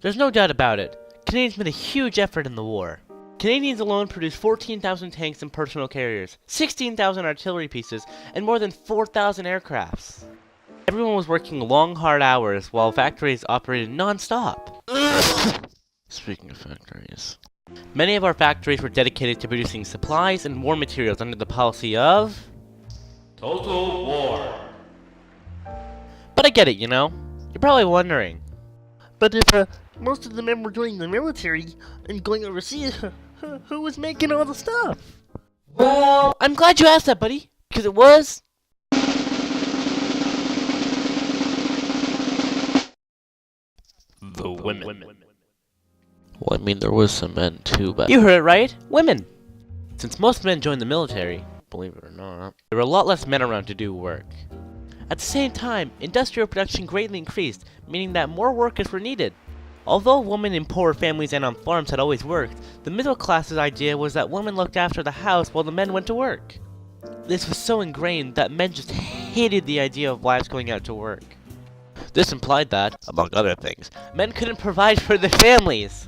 There's no doubt about it. Canadians made a huge effort in the war. Canadians alone produced 14,000 tanks and personal carriers, 16,000 artillery pieces, and more than 4,000 aircrafts. Everyone was working long, hard hours while factories operated non-stop. Speaking of factories, many of our factories were dedicated to producing supplies and war materials under the policy of total war. But I get it, you know? You're probably wondering. But if most of the men were joining the military and going overseas, who was making all the stuff? Well, I'm glad you asked that, buddy, because it was the women. Well, I mean, there was some men too, but you heard it right, women. Since most men joined the military, believe it or not, there were a lot less men around to do work. At the same time, industrial production greatly increased, meaning that more workers were needed. Although women in poorer families and on farms had always worked, the middle class's idea was that women looked after the house while the men went to work. This was so ingrained that men just hated the idea of wives going out to work. This implied that, among other things, men couldn't provide for their families.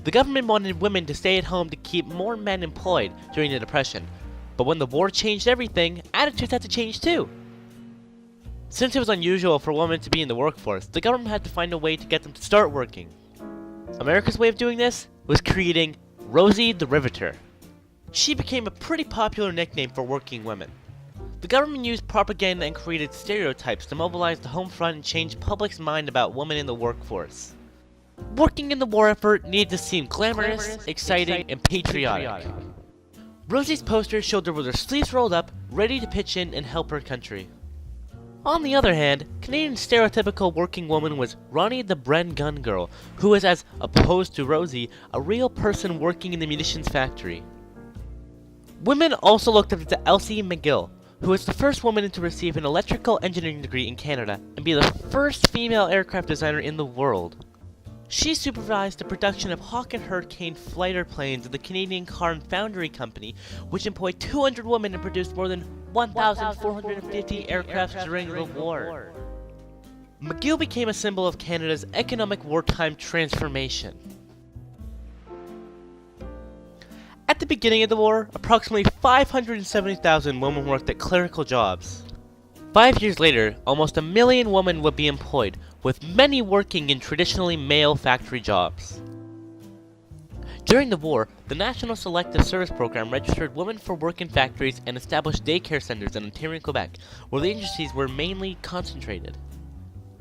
The government wanted women to stay at home to keep more men employed during the Depression, but when the war changed everything, attitudes had to change too. Since it was unusual for women to be in the workforce, the government had to find a way to get them to start working. America's way of doing this was creating Rosie the Riveter. She became a pretty popular nickname for working women. The government used propaganda and created stereotypes to mobilize the home front and change public's mind about women in the workforce. Working in the war effort needed to seem glamorous, exciting, and patriotic. Rosie's posters showed her with her sleeves rolled up, ready to pitch in and help her country. On the other hand, Canadian stereotypical working woman was Ronnie the Bren Gun Girl, who was, as opposed to Rosie, a real person working in the munitions factory. Women also looked up to Elsie McGill, who was the first woman to receive an electrical engineering degree in Canada and be the first female aircraft designer in the world. She supervised the production of Hawk and Hurricane fighter planes of the Canadian Car and Foundry Company, which employed 200 women and produced more than 1,450 aircraft during the war. McGill became a symbol of Canada's economic wartime transformation. At the beginning of the war, approximately 570,000 women worked at clerical jobs. 5 years later, almost 1 million women would be employed, with many working in traditionally male factory jobs. During the war, the National Selective Service Program registered women for work in factories and established daycare centers in Ontario and Quebec, where the industries were mainly concentrated.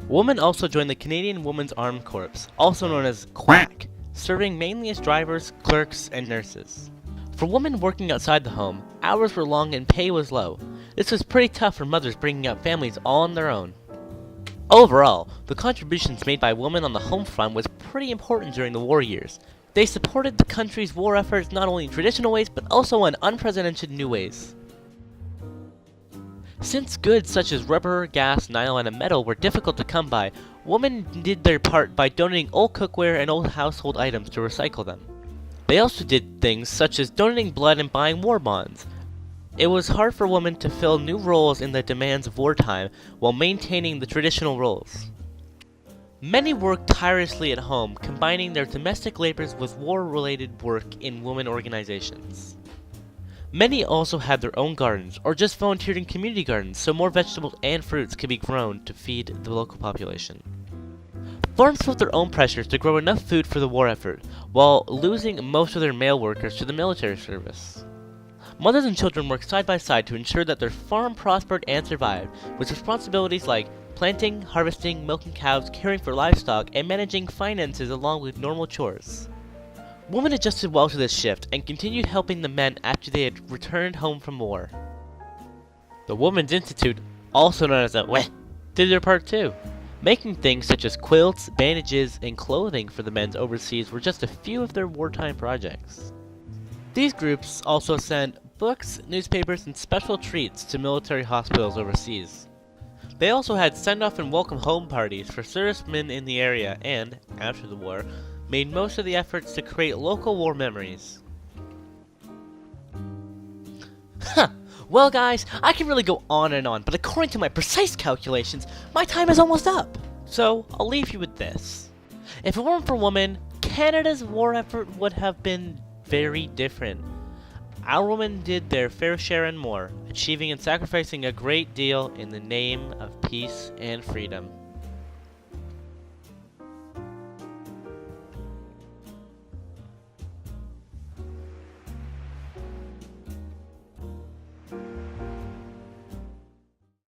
Women also joined the Canadian Women's Armed Corps, also known as QUAC, serving mainly as drivers, clerks, and nurses. For women working outside the home, hours were long and pay was low. This was pretty tough for mothers bringing up families all on their own. Overall, the contributions made by women on the home front was pretty important during the war years. They supported the country's war efforts not only in traditional ways, but also in unprecedented new ways. Since goods such as rubber, gas, nylon, and metal were difficult to come by, women did their part by donating old cookware and old household items to recycle them. They also did things such as donating blood and buying war bonds. It was hard for women to fill new roles in the demands of wartime while maintaining the traditional roles. Many worked tirelessly at home, combining their domestic labors with war-related work in women organizations. Many also had their own gardens, or just volunteered in community gardens so more vegetables and fruits could be grown to feed the local population. Farms felt their own pressures to grow enough food for the war effort, while losing most of their male workers to the military service. Mothers and children worked side by side to ensure that their farm prospered and survived, with responsibilities like planting, harvesting, milking cows, caring for livestock, and managing finances along with normal chores. Women adjusted well to this shift and continued helping the men after they had returned home from war. The Women's Institute, also known as the WEH, did their part too. Making things such as quilts, bandages, and clothing for the men overseas were just a few of their wartime projects. These groups also sent books, newspapers, and special treats to military hospitals overseas. They also had send-off and welcome home parties for servicemen in the area and, after the war, made most of the efforts to create local war memories. Well guys, I can really go on and on, but according to my precise calculations, my time is almost up. So, I'll leave you with this. If it weren't for women, Canada's war effort would have been very different. Our women did their fair share and more, achieving and sacrificing a great deal in the name of peace and freedom.